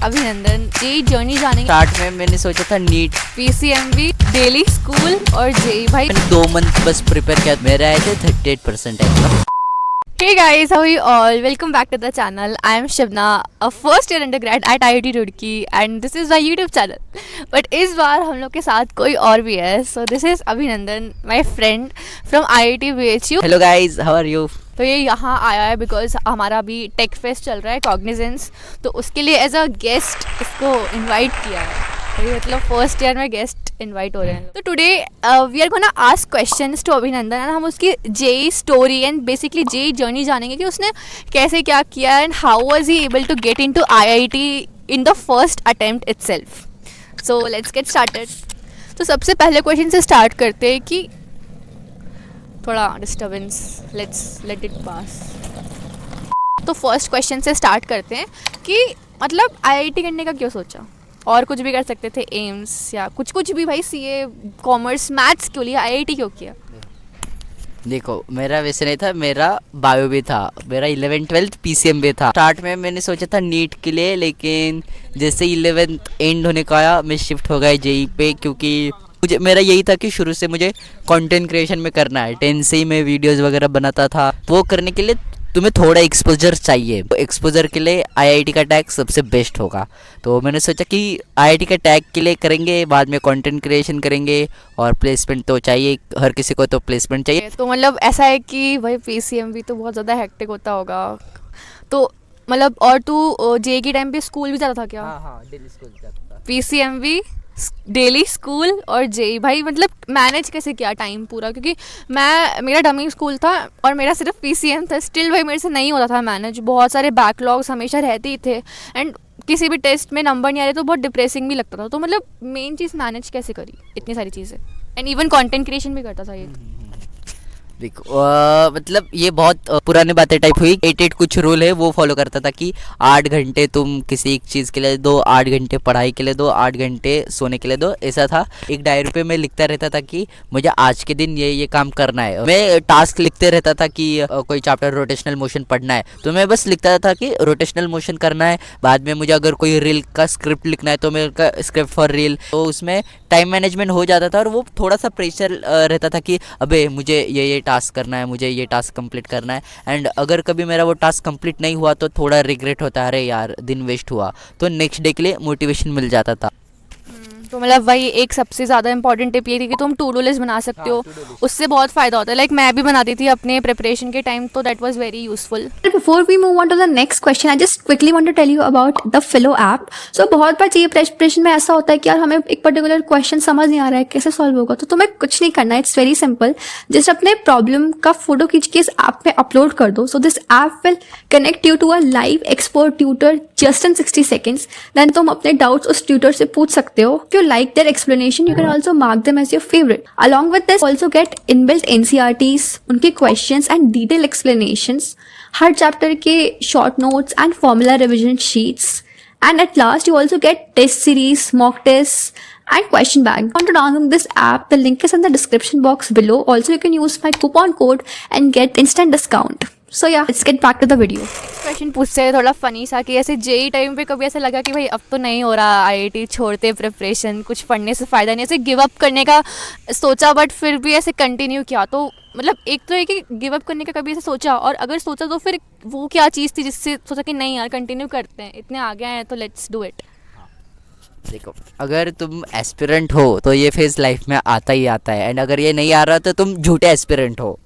अभिनंदन। JEE journey जानेंगे। Start में मैंने सोचा था नीट, पीसीएमबी, डेली स्कूल और जेई। भाई मैंने 2 मंथ बस प्रिपेयर किया, मेरे आए थे 38% है। Hey guys, how are you all? Welcome back to the channel. I am Shivna, a first year undergrad at IIT Roorkee and this is my YouTube channel. But इस बार हम लोग के साथ कोई और भी है. So this is अभिनंदन, my friend from IIT BHU. Hello guys, how are you? तो ये यहाँ आया है बिकॉज हमारा अभी टेक फेस्ट चल रहा है कॉग्निजेंस, तो उसके लिए एज अ गेस्ट इसको इनवाइट किया है। तो ये मतलब फर्स्ट ईयर में गेस्ट इनवाइट हो रहे हैं। तो today we are gonna ask questions to Abhinandan and हम उसकी JEE story and basically JEE journey जानेंगे कि उसने कैसे क्या किया and how was he able to get into IIT in the first attempt itself. So let's get started. तो सबसे पहले क्वेश्चन से स्टार्ट करते हैं कि थोड़ा disturbance, let's let it pass. तो फर्स्ट क्वेश्चन से स्टार्ट करते हैं कि मतलब आईआईटी करने का क्यों सोचा? और कुछ भी कर सकते थे, एम्स या कुछ भी भाई, सीए, कॉमर्स, मैथ्स क्यों लिया, आईआईटी क्यों किया? देखो, मेरा वैसे नहीं था, मेरा बायो भी था, मेरा 11th-12th पीसीएम भी था। स्टार्ट में मैंने सोचा था नीट के लिए, लेकिन जैसे 11th एंड होने का आया मैं शिफ्ट हो गया जेई पे, क्योंकि मुझे मेरा यही था कि शुरू से मुझे कंटेंट क्रिएशन में करना है। 10 से ही मैं वीडियोस वगैरह बनाता था। वो करने के लिए तुम्हें थोड़ा एक्सपोजर चाहिए, तो एक्सपोजर के लिए आईआईटी का टैग सबसे बेस्ट होगा। तो मैंने सोचा कि आईआईटी का टैग के लिए करेंगे, बाद में कंटेंट क्रिएशन करेंगे और प्लेसमेंट तो चाहिए, हर किसी को तो प्लेसमेंट चाहिए। तो मतलब ऐसा है कि भाई पीसीएम भी तो बहुत ज़्यादा हेक्टिक होता होगा, तो मतलब और तू जेई के टाइम पे स्कूल भी जाता था क्या? हाँ, डेली स्कूल जाता था। पीसीएम भी, डेली स्कूल और जेई, भाई मतलब मैनेज कैसे किया टाइम पूरा? क्योंकि मेरा डमी स्कूल था और मेरा सिर्फ पीसीएम था, स्टिल भाई मेरे से नहीं होता था मैनेज। बहुत सारे बैकलॉग्स हमेशा रहते ही थे एंड किसी भी टेस्ट में नंबर नहीं आ रहे तो बहुत डिप्रेसिंग भी लगता था। तो मतलब मेन चीज़ मैनेज कैसे करी इतनी सारी चीज़ें, एंड इवन कंटेंट क्रिएशन भी करता था ये। देखो मतलब ये बहुत पुरानी बातें टाइप हुई। 8 कुछ रूल है, वो फॉलो करता था कि 8 घंटे तुम किसी एक चीज़ के लिए दो, 8 घंटे पढ़ाई के लिए दो, 8 घंटे सोने के लिए दो, ऐसा था। एक डायरी पे मैं लिखता रहता था कि मुझे आज के दिन ये काम करना है। मैं टास्क लिखते रहता था कि कोई चैप्टर रोटेशनल मोशन पढ़ना है तो मैं बस लिखता था कि रोटेशनल मोशन करना है। बाद में मुझे अगर कोई रील का स्क्रिप्ट लिखना है तो मेरा स्क्रिप्ट फॉर रील, तो उसमें टाइम मैनेजमेंट हो जाता था और वो थोड़ा सा प्रेशर रहता था कि अबे मुझे ये टास्क करना है, मुझे ये टास्क कंप्लीट करना है। एंड अगर कभी मेरा वो टास्क कंप्लीट नहीं हुआ तो थोड़ा रिग्रेट होता है, अरे यार दिन वेस्ट हुआ। तो नेक्स्ट डे के लिए मोटिवेशन मिल जाता था। तो मतलब वही एक सबसे ज़्यादा इंपॉर्टेंट टिप ये थी कि तुम टू डू लिस्ट बना सकते हो, उससे बहुत फ़ायदा होता है। लाइक मैं भी बनाती थी अपने प्रिपरेशन के टाइम, तो that was very useful. Before we move on to the next question, I just quickly want to tell you about the Philo app. So बहुत बार ये प्रेपरेशन में ऐसा होता है कि यार हमें एक पर्टिकुलर क्वेश्चन समझ नहीं आ रहा है, कैसे सॉल्व होगा। तो तुम्हें कुछ नहीं करना है, इट्स वेरी सिंपल। जस्ट अपने प्रॉब्लम का फोटो खींच के इस ऐप में अपलोड कर दो। So this app will connect you to a live expert tutor just in 60 seconds. Then तुम अपने डाउट्स उस ट्यूटर से पूछ सकते हो। If you like their explanation, you can also mark them as your favorite. Along with this, also get inbuilt NCRTs, उनके questions and detailed explanations, her chapter के short notes and formula revision sheets. And at last, you also get test series, mock tests, and question bank. If you want to download this app, the link is in the description box below. Also, you can use my coupon code and get instant discount. So yeah, let's get back to the video. Question पूछते हैं थोड़ा funny सा कि ऐसे JEE time पे कभी ऐसा लगा कि भाई अब तो नहीं हो रहा, आईआईटी छोड़ते प्रिपरेशन, कुछ पढ़ने से फ़ायदा नहीं, ऐसे गिव अप करने का सोचा बट फिर भी ऐसे कंटिन्यू किया? तो मतलब एक तो है कि गिव अप करने का कभी ऐसे सोचा, और अगर सोचा तो फिर वो क्या चीज़ थी जिससे सोचा कि नहीं यार कंटिन्यू करते हैं, इतने आगे आए हैं तो लेट्स डू इट? देखो, अगर तुम एस्पिरेंट हो तो ये फेज लाइफ में आता ही आता है, एंड अगर ये नहीं आ रहा तो तुम झूठे एस्पिरेंट हो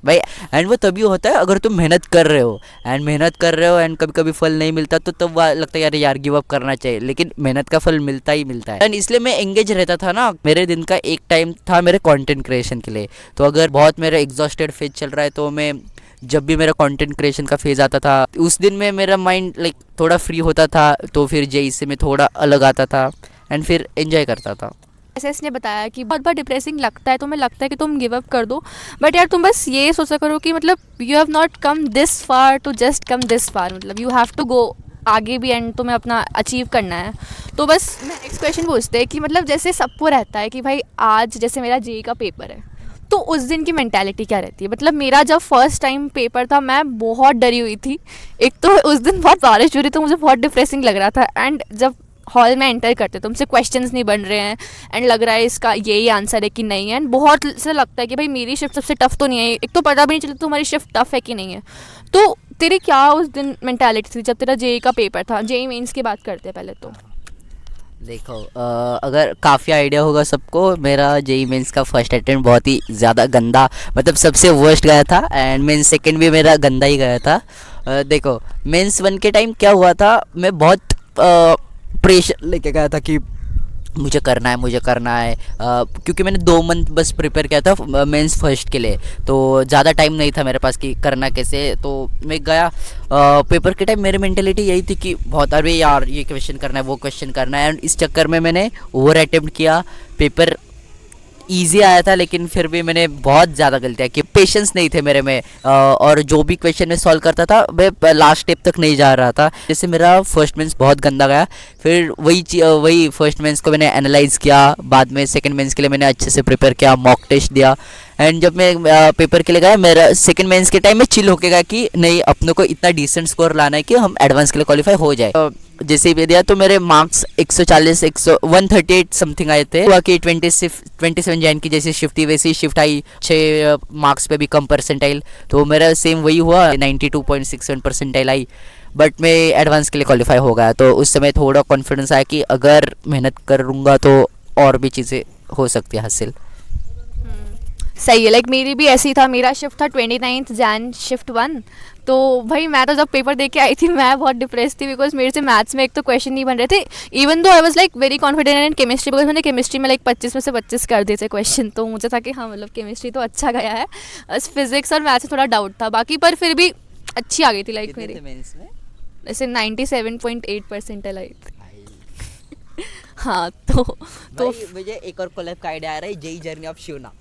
भाई। एंड वो तभी होता है अगर तुम मेहनत कर रहे हो एंड कभी कभी फल नहीं मिलता तो तब लगता है यार गिव अप करना चाहिए, लेकिन मेहनत का फल मिलता ही मिलता है। एंड इसलिए मैं एंगेज रहता था ना। मेरे दिन का एक टाइम था मेरे कंटेंट क्रिएशन के लिए। तो अगर बहुत मेरा एग्जॉस्टेड फेज चल रहा है तो मैं जब भी मेरा कंटेंट क्रिएशन का फेज आता था उस दिन में मेरा माइंड लाइक थोड़ा फ्री होता था, तो फिर जेई से मैं थोड़ा अलग आता था एंड फिर एंजॉय करता था। ऐसे इसने बताया कि बहुत बार डिप्रेसिंग लगता है, तुम्हें लगता है कि तुम गिव अप कर दो, बट यार तुम बस ये सोचा करो कि मतलब you have not come this far to just come this far, मतलब यू हैव टू गो आगे भी एंड तुम्हें अपना अचीव करना है। तो बस नेक्स्ट क्वेश्चन पूछते हैं कि मतलब जैसे सबको रहता है कि भाई आज जैसे मेरा जेई का पेपर है तो उस दिन की मेंटालिटी क्या रहती है? मतलब मेरा जब फर्स्ट टाइम पेपर था मैं बहुत डरी हुई थी। एक तो उस दिन बहुत बारिश हो रही तो मुझे बहुत डिप्रेसिंग लग रहा था, एंड जब हॉल में एंटर करते तुमसे क्वेश्चंस नहीं बन रहे हैं एंड लग रहा है इसका यही आंसर है कि नहीं है, एंड बहुत से लगता है कि भाई मेरी शिफ्ट सबसे टफ तो नहीं है, एक तो पता भी नहीं चलता तुम्हारी शिफ्ट टफ है कि नहीं है। तो तेरी क्या उस दिन मेंटालिटी थी जब तेरा जेई का पेपर था? जेई मेंस की बात करते हैं पहले तो। देखो अगर काफ़ी आइडिया होगा सबको, मेरा जेई मेंस का फर्स्ट अटेम्प्ट बहुत ही ज़्यादा गंदा, मतलब सबसे वर्स्ट गया था, एंड मेंस सेकंड भी मेरा गंदा ही गया था। देखो मेंस 1 के टाइम क्या हुआ था, मैं बहुत प्रेशर लेके गया था कि मुझे करना है, क्योंकि मैंने 2 मंथ बस प्रिपेयर किया था मेंस फर्स्ट के लिए, तो ज़्यादा टाइम नहीं था मेरे पास कि करना कैसे। तो मैं गया पेपर के टाइम, मेरी मेंटेलिटी यही थी कि बहुत अरे यार ये क्वेश्चन करना है, वो क्वेश्चन करना है, एंड इस चक्कर में मैंने ओवर अटेम्प्ट किया। पेपर ईजी आया था लेकिन फिर भी मैंने बहुत ज़्यादा गलतियाँ की, पेशेंस नहीं थे मेरे में, और जो भी क्वेश्चन मैं सॉल्व करता था मैं लास्ट स्टेप तक नहीं जा रहा था। जैसे मेरा फर्स्ट मेंस बहुत गंदा गया, फिर वही फर्स्ट मेंस को मैंने एनालाइज किया, बाद में सेकंड मेंस के लिए मैंने अच्छे से प्रिपेयर किया, मॉक टेस्ट दिया, एंड जब मैं पेपर के लिए गया मेरा सेकंड मेंस के टाइम में चिल होके गया कि नहीं अपनों को इतना डिसेंट स्कोर लाना है कि हम एडवांस के लिए क्वालिफाई हो जाए। जैसे ही दिया तो मेरे मार्क्स 138 समथिंग आए थे। हुआ कि 27 जैन की जैसी शिफ्ट थी वैसी शिफ्ट आई, 6 मार्क्स पे भी कम परसेंटाइल, तो मेरा सेम वही हुआ, 92.67 परसेंटाइल आई, बट मैं एडवांस के लिए क्वालिफाई हो गया। तो उस समय थोड़ा कॉन्फिडेंस आया कि अगर मेहनत करूँगा तो और भी चीज़ें हो सकती है हासिल। सही है, लाइक मेरी भी ऐसी था, मेरा शिफ्ट था 29 जैन शिफ्ट 1। तो भाई मैं तो जब पेपर दे के आई थी मैं बहुत डिप्रेस थी, बिकॉज मेरे से मैथ्स में एक तो क्वेश्चन नहीं बन रहे थे, even though I was like very confident in chemistry, because मैंने केमिस्ट्री में लाइक 25 में से 25 कर दिए थे क्वेश्चन, तो मुझे था कि हाँ मतलब केमिस्ट्री तो अच्छा गया है। बस फिजिक्स और मैथ्स में थोड़ा डाउट था बाकी, पर फिर भी अच्छी आ गई थी लाइक मेरी, जैसे 97.8 परसेंटाइल आई थी। हाँ तो मुझे एक और कोलैब का आइडिया आ रहा है, जेई जर्नी ऑफ शिवना।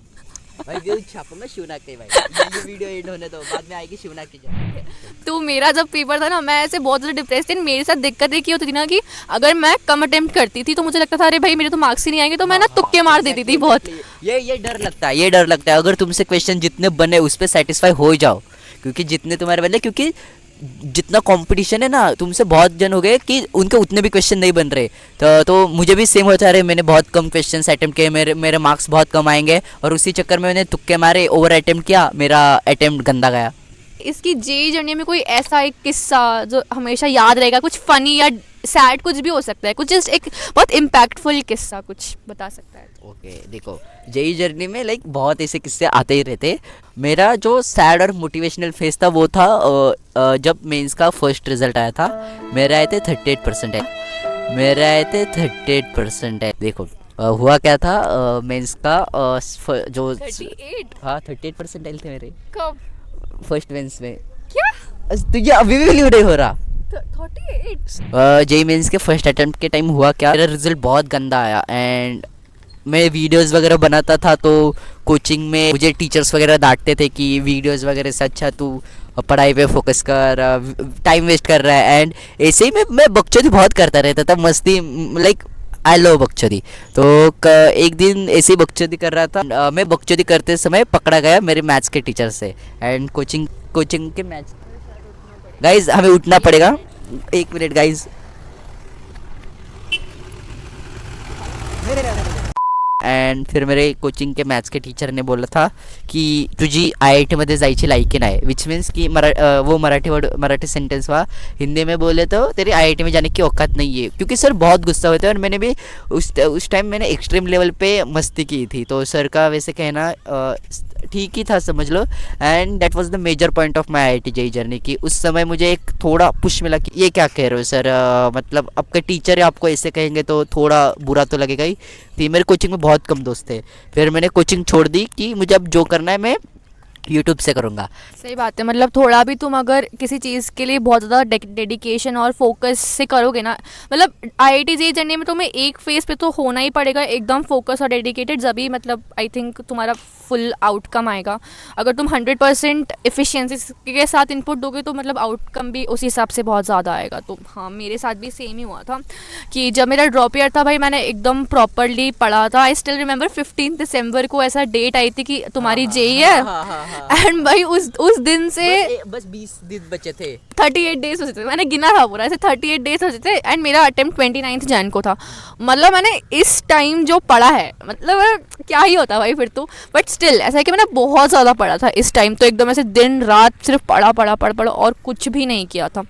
भाई व्यू छापूंगा शिवना के, भाई ये वीडियो एंड होने दो, बाद में आएगी शिवना की जर्नी। तो मेरा जब पेपर था ना मैं ऐसे बहुत ज़्यादा डिप्रेस थी, मेरे साथ दिक्कत एक ही होती थी ना कि अगर मैं कम अटेम्प्ट करती थी तो मुझे लगता था अरे भाई मेरे तो मार्क्स ही नहीं आएंगे, तो मैं ना तुक्के मार देती थी बहुत। ये डर लगता है अगर तुमसे क्वेश्चन जितने बने उस पर सेटिस्फाई हो जाओ, क्योंकि जितने तुम्हारे बने, क्योंकि जितना कंपटीशन है ना तुमसे बहुत जन हो गए कि उनके उतने भी क्वेश्चन नहीं बन रहे, तो मुझे भी सेम होता है, मैंने बहुत कम क्वेश्चन अटेम्प्ट किए, मेरे मार्क्स बहुत कम आएंगे, और उसी चक्कर में मैंने तुक्के मारे, ओवर अटेम्प्ट किया, मेरा अटेम्प्ट गंदा गया। इसकी जेई जर्नी में कोई ऐसा एक किस्सा जो हमेशा याद रहेगा, कुछ फनी या सैड कुछ भी हो सकता है, कुछ जस्ट एक बहुत इम्पैक्टफुल किस्सा कुछ बता सकता है? ओके देखो जेई जर्नी में लाइक बहुत ऐसे किस्से आते ही रहते। मेरा जो सैड और मोटिवेशनल फेज था वो था जब मेंस का फर्स्ट रिजल्ट आया था, मेरे आए थे 38%। देखो हुआ क्या था, मेंस का जो 38? हाँ 38% थे मेरे कब? फर्स्ट मेंस में। क्या तुझे अभी भी बिलीव नहीं हो रहा? 38? जेई मेंस के फर्स्ट अटेम्प्ट के टाइम हुआ क्या, मेरा रिजल्ट बहुत गंदा आया, एंड मैं वीडियोस वगैरह बनाता था तो कोचिंग में मुझे टीचर्स वगैरह डांटते थे कि वीडियोस वगैरह से अच्छा तू पढ़ाई पे फोकस कर, टाइम वेस्ट कर रहा है, एंड ऐसे ही मैं बकचोदी बहुत करता रहता था, मस्ती, लाइक आई लव बकचोदी। तो एक दिन ऐसे ही बकचोदी कर रहा था, मैं बकचोदी करते समय पकड़ा गया मेरे मैथ्स के टीचर से, एंड कोचिंग के मैथ्स, गाइज हमें उठना पड़ेगा, 1 मिनट गाइज। एंड फिर मेरे कोचिंग के मैथ्स के टीचर ने बोला था की तुझी IIT मध्ये जायची लायकी नाही, विच मीन्स की वो मराठी सेंटेंस हुआ, हिंदी में बोले तो तेरी IIT में जाने की औकात नहीं है, क्योंकि सर बहुत गुस्सा होते हैं, और मैंने भी उस टाइम मैंने एक्सट्रीम लेवल पे मस्ती की थी, तो सर का वैसे कहना ठीक ही था समझ लो, and that was the major point of my IIT JEE journey की। उस समय मुझे एक थोड़ा पुश मिला कि ये क्या कह रहे हो सर, मतलब आपका टीचर है आपको ऐसे कहेंगे तो थोड़ा बुरा तो लगेगा ही। थी मेरे कोचिंग में बहुत कम दोस्त थे, फिर मैंने कोचिंग छोड़ दी कि मुझे अब जो करना है मैं यूट्यूब से करूँगा। सही बात है, मतलब थोड़ा भी तुम अगर किसी चीज़ के लिए बहुत ज़्यादा डेडिकेशन और फोकस से करोगे ना, मतलब IIT JEE जर्नी में तुम्हें एक फेस पे तो होना ही पड़ेगा एकदम फोकस और डेडिकेटेड, जभी मतलब आई थिंक तुम्हारा फुल आउटकम आएगा। अगर तुम 100% एफिशिएंसी के साथ इनपुट दोगे तो मतलब आउटकम भी उसी हिसाब से बहुत ज़्यादा आएगा। तो हाँ, मेरे साथ भी सेम ही हुआ था कि जब मेरा ड्रॉप ईयर था भाई, मैंने एकदम प्रॉपरली पढ़ा था। आई स्टिल रिमेंबर 15 दिसंबर को ऐसा डेट आई थी कि तुम्हारी JEE है, एंड भाई उस दिन से बस 20 दिन बचे थे, 38 डेज होते थे, मैंने गिना था पूरा, ऐसे 38 डेज होते थे, एंड मेरा अटेम्प्ट 29 जैन को था। मतलब मैंने इस टाइम जो पढ़ा है, मतलब क्या ही होता भाई फिर तो, बट स्टिल ऐसा है कि मैंने बहुत ज़्यादा पढ़ा था इस टाइम, तो एकदम ऐसे दिन रात सिर्फ पढ़ा और कुछ भी नहीं किया था।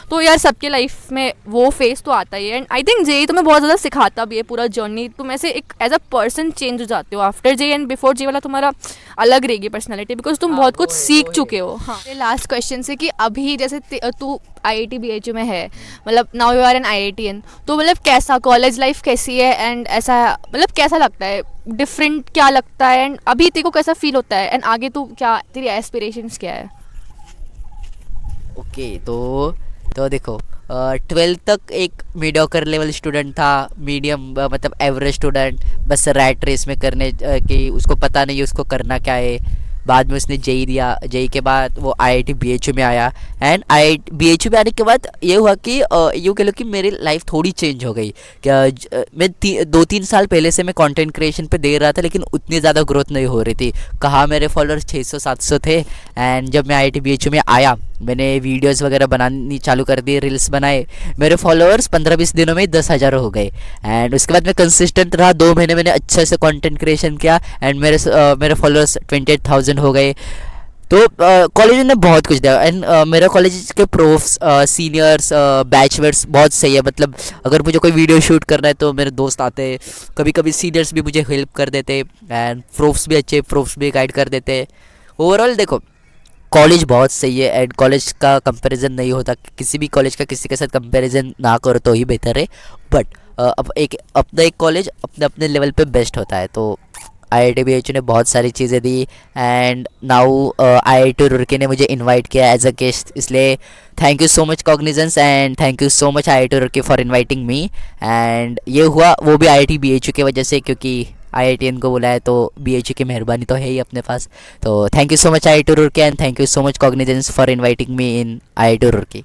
तो यार सबके लाइफ में वो फेस तो आता ही है, एंड आई थिंक JEE तुम्हें बहुत ज़्यादा सिखाता भी है पूरा जर्नी। तुम ऐसे एक एज अ पर्सन चेंज हो जाते हो after JEE, and before JEE वाला तुम्हारा अलग रहेगी पर्सनैलिटी, बिकॉज तुम बहुत कुछ सीख चुके हो। हाँ, लास्ट क्वेश्चन से कि अभी जैसे तू IIT BHU में है, मतलब now you are an IITian, तो मतलब कैसा कॉलेज लाइफ कैसी है, एंड ऐसा मतलब कैसा लगता है, डिफरेंट क्या लगता है, एंड अभी तेरे को कैसा फील होता है, एंड आगे तू क्या, तेरी एस्पिरेशंस क्या है? ओके तो देखो, 12th तक एक मीडियोकर लेवल स्टूडेंट था, मीडियम मतलब एवरेज स्टूडेंट, बस रैट रेस में करने कि उसको पता नहीं उसको करना क्या है। बाद में उसने JEE दिया, JEE के बाद वो IIT BHU में आया, एंड IIT BHU में आने के बाद ये हुआ कि यूँ कह लो कि मेरी लाइफ थोड़ी चेंज हो गई। क्या मैं 2-3 साल पहले से मैं कंटेंट क्रिएशन पे दे रहा था, लेकिन उतनी ज़्यादा ग्रोथ नहीं हो रही थी। कहाँ मेरे फॉलोअर्स 600-700 थे, एंड जब मैं IIT BHU में आया, मैंने वीडियोस वगैरह बनानी चालू कर दी, रील्स बनाए, मेरे फॉलोअर्स 15-20 दिनों में 10,000 हो गए। एंड उसके बाद मैं कंसिस्टेंट रहा, 2 महीने मैंने अच्छे से कंटेंट क्रिएशन किया, एंड मेरे फॉलोअर्स 28,000 हो गए। तो कॉलेज ने बहुत कुछ दिया, एंड मेरा कॉलेज के प्रोफ्स, सीनियर्स, बैचमेट्स बहुत सही है। मतलब अगर मुझे कोई वीडियो शूट करना है तो मेरे दोस्त आते हैं, कभी कभी सीनियर्स भी मुझे हेल्प कर देते, एंड प्रोफ्स भी अच्छे, प्रोफ्स भी गाइड कर देते। ओवरऑल देखो, कॉलेज बहुत सही है, एंड कॉलेज का कंपैरिजन नहीं होता, किसी भी कॉलेज का किसी के साथ कंपैरिजन ना करो तो ही बेहतर है। बट अब अपना एक कॉलेज अपने अपने लेवल पे बेस्ट होता है। तो IIT BHU ने बहुत सारी चीज़ें दी, एंड नाउ IIT रुड़की ने मुझे इनवाइट किया एज अ गेस्ट, इसलिए thank you so much cognizance, and thank you so much IIT Roorkee for inviting me. And ये हुआ वो भी IIT BHU की वजह से, क्योंकि IITian को बुलाया तो BHU की मेहरबानी तो है ही अपने पास। तो thank you so much IIT Roorkee, and thank you so much cognizance for inviting me in IIT Roorkee.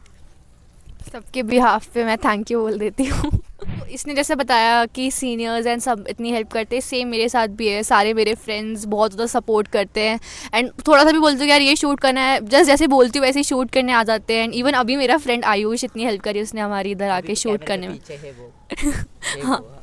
सबके बिहाफ पे मैं थैंक यू बोल देती हूँ। तो इसने जैसे बताया कि सीनियर्स एंड सब इतनी हेल्प करते हैं, सेम मेरे साथ भी है। सारे मेरे फ्रेंड्स बहुत ज़्यादा सपोर्ट करते हैं, एंड थोड़ा सा भी बोलते हो यार ये शूट करना है, जस्ट जैसे बोलती हूँ वैसे ही शूट करने आ जाते हैं। एंड इवन अभी मेरा फ्रेंड आयुष इतनी हेल्प करी उसने हमारी इधर आके शूट करने में।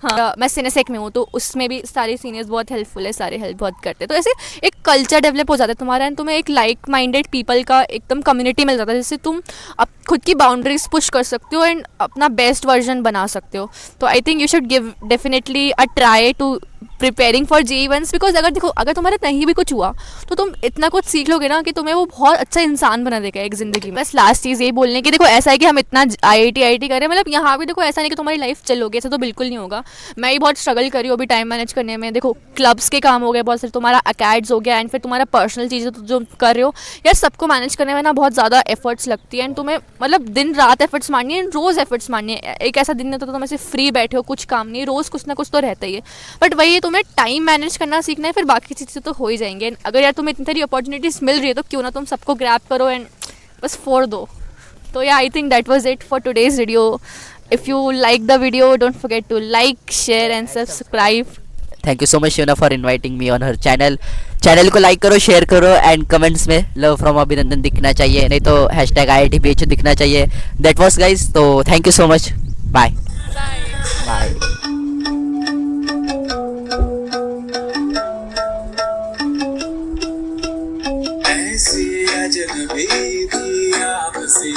हाँ, मैं सिनेसेक में हूँ, तो उसमें भी सारे सीनियर्स बहुत हेल्पफुल है, सारे हेल्प बहुत करते हैं। तो ऐसे एक कल्चर डेवलप हो जाता है तुम्हारा, एंड तुम्हें एक लाइक माइंडेड पीपल का एकदम कम्युनिटी मिल जाता है, जिससे तुम अब खुद की बाउंड्रीज पुश कर सकते हो एंड अपना बेस्ट वर्जन बना सकते हो। तो I think you should give definitely a try to preparing for JEE once, because अगर देखो, अगर तुम्हारे नहीं भी कुछ हुआ तो तुम इतना कुछ सीख लोगे ना कि तुम्हें वो बहुत अच्छा इंसान बना देगा एक ज़िंदगी में। बस लास्ट चीज़ ये बोलने की, देखो ऐसा है कि हम इतना IIT करें, मतलब यहाँ भी देखो ऐसा नहीं कि तुम्हारी लाइफ चलोगे, ऐसा तो बिल्कुल नहीं होगा। मैं ही बहुत स्ट्रगल करी हूँ अभी टाइम मैनेज करने में। देखो क्लब्स के काम हो गए बहुत सारे, तुम्हारा अकेड्स हो गया, एंड फिर तुम्हारा पर्सनल चीज़ें जो कर रहे हो यार, सबको मैनेज करने में ना बहुत ज़्यादा एफर्ट्स लगती है, एंड तुम्हें मतलब दिन रात एफर्ट्स मारनी है, रोज़ एफर्ट्स मारनी है। एक ऐसा दिन नहीं होता तो तुम ऐसे फ्री बैठे हो, कुछ काम नहीं, रोज़ कुछ ना कुछ तो रहता ही है। बट वही तुम्हें टाइम मैनेज करना सीखना है, फिर बाकी चीज़ें तो हो ही जाएंगे। अगर यार तुम्हें इतनी सारी अपॉर्चुनिटीज़ मिल रही है तो क्यों ना तुम सबको ग्रैब करो एंड बस फोड़ दो। तो yeah I think that was it for today's video. If you like the video, don't forget to like, share and subscribe. Thank you so much Shivna for inviting me on her channel. Channel को like करो, share करो, and comments में love from Abhinandan दिखना चाहिए, नहीं तो #IIT BHU दिखना चाहिए। दैट वाज गाइस, तो thank you so much, bye bye. ऐसी अजनबी थी आपसे